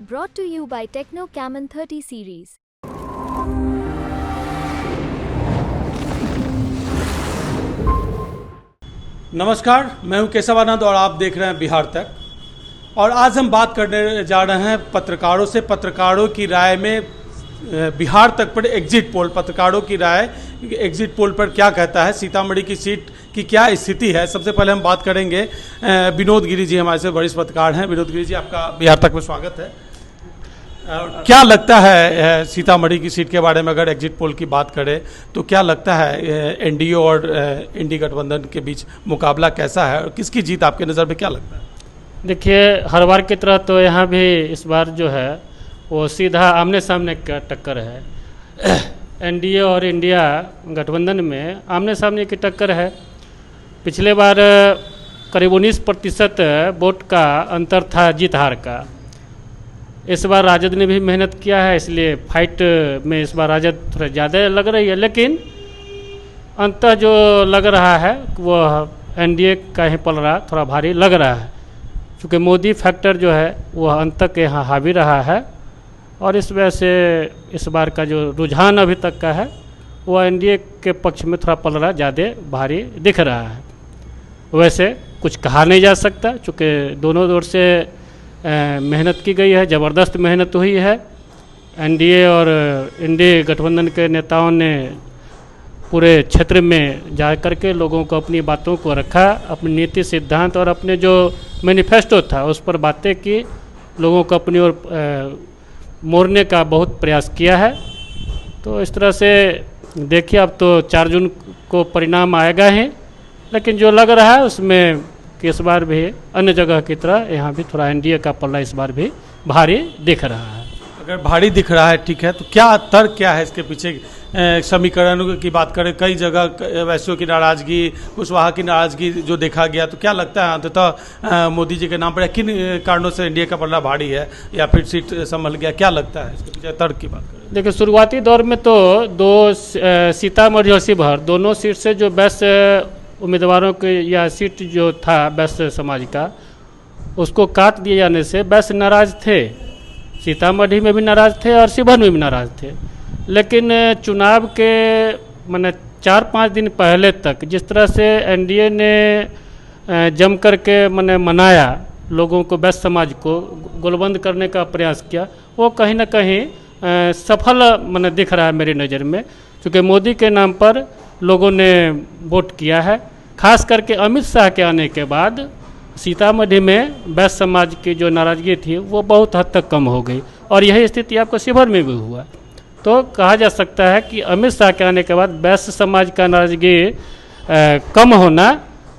Brought to you by Techno Camon 30 series. नमस्कार, मैं हूं केशव आनंद और आप देख रहे हैं बिहार तक। और आज हम बात करने जा रहे हैं पत्रकारों से। पत्रकारों की राय में बिहार तक पर एग्जिट पोल, पत्रकारों की राय एग्जिट पोल पर क्या कहता है, सीतामढ़ी की सीट की क्या स्थिति है। सबसे पहले हम बात करेंगे विनोद गिरी जी, हमारे से वरिष्ठ पत्रकार हैं। विनोद गिरी जी, आपका बिहार तक में स्वागत है। क्या लगता है सीतामढ़ी की सीट के बारे में, अगर एग्जिट पोल की बात करें तो क्या लगता है एनडीए और इंडी गठबंधन के बीच मुकाबला कैसा है और किसकी जीत आपके नज़र में क्या लगता है? देखिए, हर बार की तरह तो यहाँ भी इस बार जो है वो सीधा आमने सामने का टक्कर है। एनडीए और इंडिया गठबंधन में आमने सामने की टक्कर है। पिछले बार करीब 19% वोट का अंतर था जीत हार का। इस बार राजद ने भी मेहनत किया है, इसलिए फाइट में इस बार राजद थोड़ा ज़्यादा लग रही है, लेकिन अंततः जो लग रहा है वो एनडीए का ही पलड़ा थोड़ा भारी लग रहा है, क्योंकि मोदी फैक्टर जो है वो अंत तक यहाँ हावी रहा है। और इस वजह से इस बार का जो रुझान अभी तक का है वो एनडीए के पक्ष में थोड़ा पलड़ा ज़्यादा भारी दिख रहा है। वैसे कुछ कहा नहीं जा सकता, चूँकि दोनों ओर से मेहनत की गई है, ज़बरदस्त मेहनत हुई है। एनडीए और इंडी गठबंधन के नेताओं ने पूरे क्षेत्र में जा कर के लोगों को अपनी बातों को रखा, अपनी नीति सिद्धांत और अपने जो मैनिफेस्टो था उस पर बातें की, लोगों को अपनी ओर मोड़ने का बहुत प्रयास किया है। तो इस तरह से देखिए, अब तो 4 जून को परिणाम आएगा ही, लेकिन जो लग रहा है उसमें कि इस बार भी अन्य जगह की तरह यहाँ भी थोड़ा एनडीए का पल्ला इस बार भी भारी दिख रहा है। अगर भारी दिख रहा है, ठीक है, तो क्या तर्क क्या है इसके पीछे? समीकरणों की बात करें, कई जगह वैश्यों की नाराज़गी, कुशवाहा की नाराज़गी जो देखा गया, तो क्या लगता है अंततः मोदी जी के नाम पर किन कारणों से इंडिया का पल्ला भारी है या फिर सीट संभल गया? क्या लगता है इसके पीछे तर्क की बात करें? देखिए, शुरुआती दौर में तो सीतामढ़ी और शिवहर दोनों सीट से जो बेस्ट उम्मीदवारों के या सीट जो था बेस्ट समाज का, उसको काट दिए जाने से बेस्ट नाराज थे। सीतामढ़ी में भी नाराज थे और शिवहर में भी नाराज थे। लेकिन चुनाव के माने 4-5 दिन पहले तक जिस तरह से एनडीए ने जम करके मनाया, लोगों को बेस्ट समाज को गोलबंद करने का प्रयास किया, वो कहीं ना कहीं सफल दिख रहा है मेरी नज़र में, क्योंकि मोदी के नाम पर लोगों ने वोट किया है। खास करके अमित शाह के आने के बाद सीतामढ़ी में बेस्ट समाज की जो नाराज़गी थी वो बहुत हद तक कम हो गई, और यही स्थिति आपको शिवहर में भी हुआ। तो कहा जा सकता है कि अमित शाह के आने के बाद बेस्ट समाज का नाराज़गी कम होना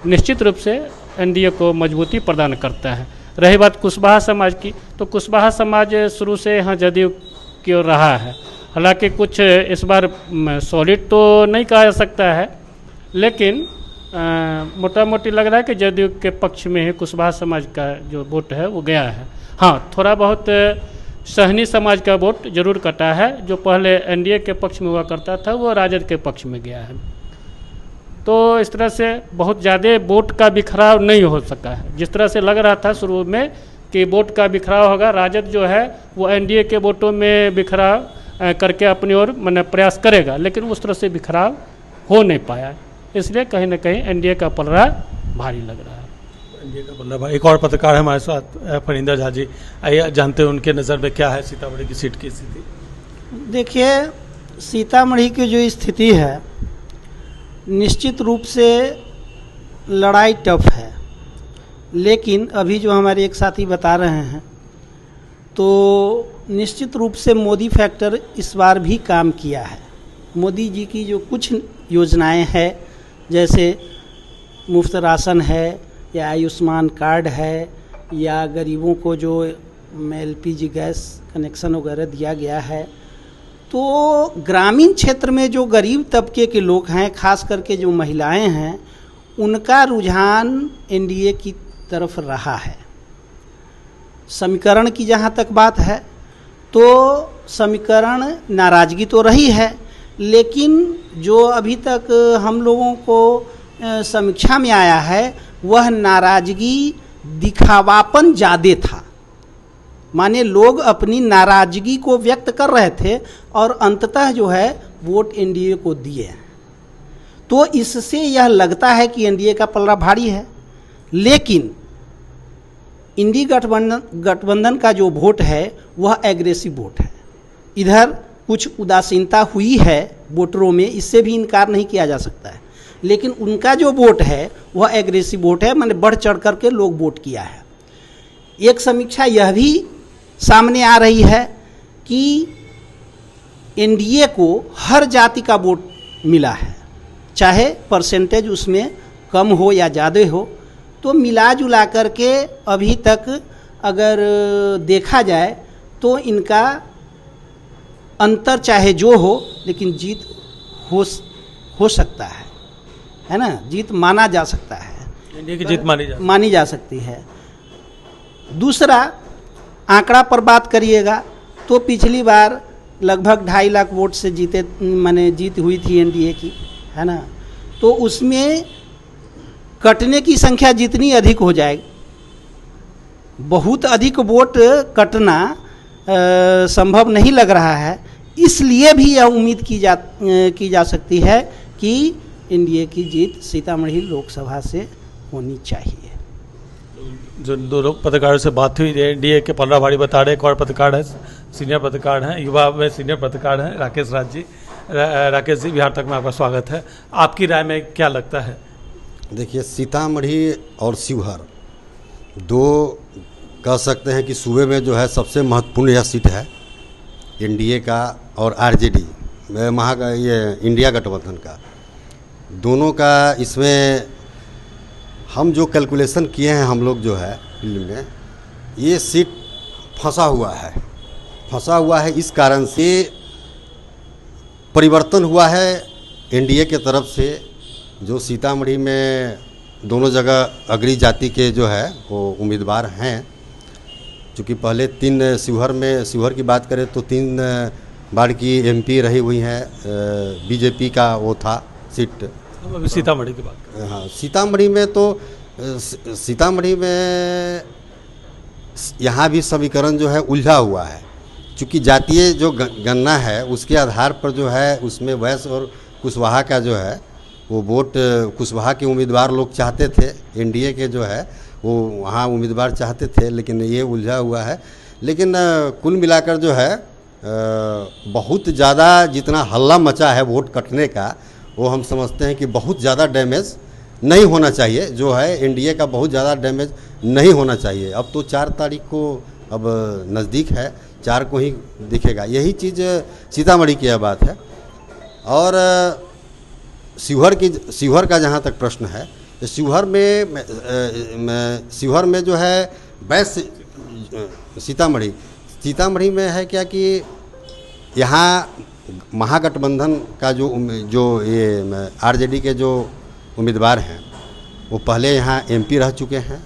निश्चित रूप से एनडीए को मजबूती प्रदान करता है। रही बात कुशवाहा समाज की, तो कुशवाहा समाज शुरू से यहाँ जदयू की ओर रहा है। हालांकि कुछ इस बार सॉलिड तो नहीं कहा जा सकता है, लेकिन मोटा मोटी लग रहा है कि जदयू के पक्ष में ही कुशवाहा समाज का जो वोट है वो गया है। हाँ, थोड़ा बहुत सहनी समाज का वोट जरूर कटा है, जो पहले एनडीए के पक्ष में हुआ करता था वो राजद के पक्ष में गया है। तो इस तरह से बहुत ज़्यादा वोट का बिखराव नहीं हो सका है। जिस तरह से लग रहा था शुरू में कि वोट का बिखराव होगा, राजद जो है वो एनडीए के वोटों में बिखराव करके अपनी ओर प्रयास करेगा, लेकिन उस तरह से बिखराव हो नहीं पाया। इसलिए कहीं ना कहीं एनडीए का पलड़ा भारी लग रहा है। एनडीए का पल्ला भारी। एक और पत्रकार है हमारे साथ, फरिंदर झा जी, आइए जानते हैं उनके नज़र में क्या है सीतामढ़ी की सीट की स्थिति। देखिए, सीतामढ़ी की जो स्थिति है निश्चित रूप से लड़ाई टफ है, लेकिन अभी जो हमारे एक साथी बता रहे हैं तो निश्चित रूप से मोदी फैक्टर इस बार भी काम किया है। मोदी जी की जो कुछ योजनाएं हैं, जैसे मुफ्त राशन है या आयुष्मान कार्ड है या गरीबों को जो एलपीजी गैस कनेक्शन वगैरह दिया गया है, तो ग्रामीण क्षेत्र में जो गरीब तबके के लोग हैं, खास करके जो महिलाएं हैं, उनका रुझान एनडीए की तरफ रहा है। समीकरण की जहाँ तक बात है तो समीकरण नाराज़गी तो रही है, लेकिन जो अभी तक हम लोगों को समीक्षा में आया है वह नाराज़गी दिखावापन ज़्यादा था। माने लोग अपनी नाराजगी को व्यक्त कर रहे थे और अंततः जो है वोट एनडीए को दिए। तो इससे यह लगता है कि एनडीए का पलड़ा भारी है, लेकिन इंडी गठबंधन का जो वोट है वह एग्रेसिव वोट है। इधर कुछ उदासीनता हुई है वोटरों में, इससे भी इनकार नहीं किया जा सकता है, लेकिन उनका जो वोट है वह एग्रेसिव वोट है, माने बढ़ चढ़ करके लोग वोट किया है। एक समीक्षा यह भी सामने आ रही है कि एनडीए को हर जाति का वोट मिला है, चाहे परसेंटेज उसमें कम हो या ज़्यादा हो। तो मिला जुला करके अभी तक अगर देखा जाए तो इनका अंतर चाहे जो हो, लेकिन जीत हो सकता है ना, जीत माना जा सकता है, इंडिया की जीत मानी जा सकती है। दूसरा आंकड़ा पर बात करिएगा तो पिछली बार लगभग 2.5 लाख वोट से जीत हुई थी एनडीए की, है ना। तो उसमें कटने की संख्या जितनी अधिक हो जाएगी, बहुत अधिक वोट कटना संभव नहीं लग रहा है, इसलिए भी यह उम्मीद की जा सकती है कि एनडीए की जीत सीतामढ़ी लोकसभा से होनी चाहिए। जो दो लोग पत्रकारों से बात हुई, एनडीए के पलड़ा भारी बता रहे। एक और पत्रकार है, सीनियर पत्रकार हैं, युवा में सीनियर पत्रकार हैं, राकेश राज जी। राकेश जी, बिहार तक में आपका स्वागत है। आपकी राय में क्या लगता है? देखिए, सीतामढ़ी और शिवहर दो कह सकते हैं कि सूबे में जो है सबसे महत्वपूर्ण यह सीट है एनडीए का और आरजेडी ये इंडिया गठबंधन का, दोनों का। इसमें हम जो कैलकुलेशन किए हैं हम लोग जो है फील्ड में, ये सीट फंसा हुआ है इस कारण से परिवर्तन हुआ है एनडीए के तरफ से। जो सीतामढ़ी में दोनों जगह अग्री जाति के जो है वो उम्मीदवार हैं, चूँकि पहले 3 शिवहर की बात करें तो 3 बार की एमपी रही हुई हैं, बीजेपी का वो था सीट। अभी सीतामढ़ी की बात करें। हाँ, सीतामढ़ी में यहाँ भी समीकरण जो है उलझा हुआ है, चूँकि जातीय जो गणना है उसके आधार पर जो है उसमें वैश्य और कुशवाहा का जो है वो वोट, कुशवाहा के उम्मीदवार लोग चाहते थे, एनडीए के जो है वो वहाँ उम्मीदवार चाहते थे, लेकिन ये उलझा हुआ है। लेकिन कुल मिलाकर जो है बहुत ज़्यादा जितना हल्ला मचा है वोट कटने का, वो हम समझते हैं कि बहुत ज़्यादा डैमेज नहीं होना चाहिए, जो है एनडीए का बहुत ज़्यादा डैमेज नहीं होना चाहिए। अब तो 4 तारीख को अब नज़दीक है, 4 को ही दिखेगा। यही चीज़ सीतामढ़ी की यह बात है। और शिवहर का जहाँ तक प्रश्न है, तो शिवहर में जो है सीतामढ़ी में है क्या कि यहाँ महागठबंधन का जो ये आरजेडी के जो उम्मीदवार हैं वो पहले यहाँ एमपी रह चुके हैं,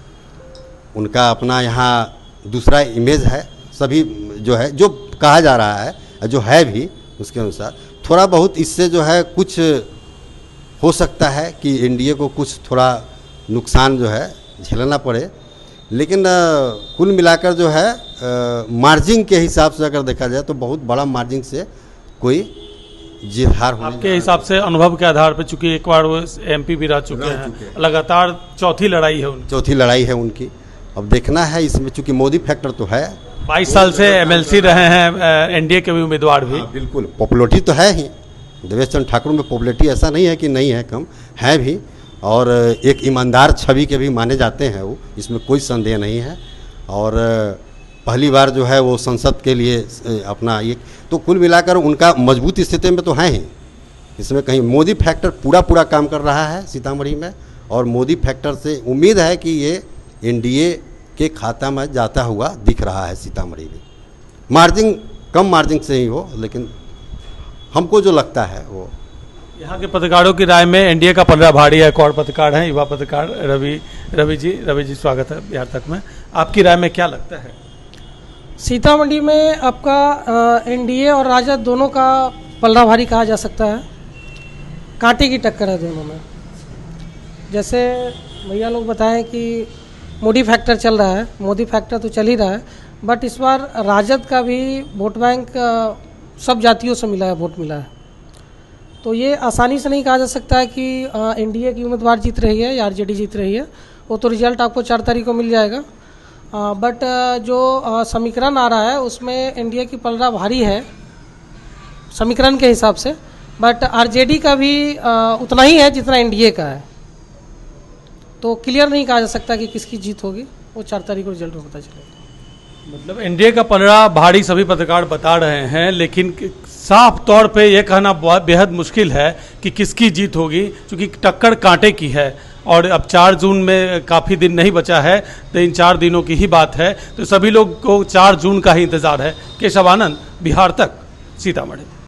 उनका अपना यहाँ दूसरा इमेज है, सभी जो है जो कहा जा रहा है जो है भी उसके अनुसार थोड़ा बहुत इससे जो है कुछ हो सकता है कि एनडीए को कुछ थोड़ा नुकसान जो है झेलना पड़े। लेकिन कुल मिलाकर जो है मार्जिन के हिसाब से अगर देखा जाए तो बहुत बड़ा मार्जिन से कोई जीत हार होने आपके हिसाब से अनुभव के आधार पर, चूंकि एक बार वो एमपी भी रह चुके हैं, लगातार चौथी लड़ाई है उनकी। अब देखना है इसमें, चूंकि मोदी फैक्टर तो है, 22 साल से एमएलसी रहे हैं एनडीए के भी उम्मीदवार भी। बिल्कुल, पॉपुलरिटी तो है ही, देवेश चंद्र ठाकुर में पॉपुलरिटी ऐसा नहीं है कि नहीं है, कम है भी, और एक ईमानदार छवि के भी माने जाते हैं वो, इसमें कोई संदेह नहीं है। और पहली बार जो है वो संसद के लिए अपना ये, तो कुल मिलाकर उनका मजबूत स्थिति में तो है ही। इसमें कहीं मोदी फैक्टर पूरा काम कर रहा है सीतामढ़ी में, और मोदी फैक्टर से उम्मीद है कि ये एनडीए के खाता में जाता हुआ दिख रहा है सीतामढ़ी में। मार्जिन कम मार्जिन से ही हो, लेकिन हमको जो लगता है वो। यहाँ के पत्रकारों की राय में एनडीए का पलड़ा भारी है। एक और पत्रकार हैं, युवा पत्रकार रवि जी स्वागत है बिहार तक में। आपकी राय में क्या लगता है? सीतामढ़ी में आपका एनडीए और राजद दोनों का पलड़ा भारी कहा जा सकता है, कांटे की टक्कर है दोनों में। जैसे भैया लोग बताएं कि मोदी फैक्टर चल रहा है, मोदी फैक्टर तो चल ही रहा है, बट इस बार राजद का भी वोट बैंक सब जातियों से मिला है, वोट मिला है। तो ये आसानी से नहीं कहा जा सकता है कि एनडीए की उम्मीदवार जीत रही है या आरजेडी जीत रही है। वो तो रिजल्ट आपको 4 तारीख को मिल जाएगा। बट जो समीकरण आ रहा है उसमें एनडीए की पलड़ा भारी है समीकरण के हिसाब से, बट आरजेडी का भी उतना ही है जितना एनडीए का है। तो क्लियर नहीं कहा जा सकता कि किसकी जीत होगी, वो 4 तारीख को रिजल्ट में पता चलेगा। मतलब एनडीए का पलड़ा भारी सभी पत्रकार बता रहे हैं, लेकिन साफ तौर पे ये कहना बेहद मुश्किल है कि किसकी जीत होगी, क्योंकि टक्कर कांटे की है और अब 4 जून में काफ़ी दिन नहीं बचा है, तो इन 4 दिनों की ही बात है। तो सभी लोग को 4 जून का ही इंतज़ार है। केशव आनंद, बिहार तक, सीतामढ़ी।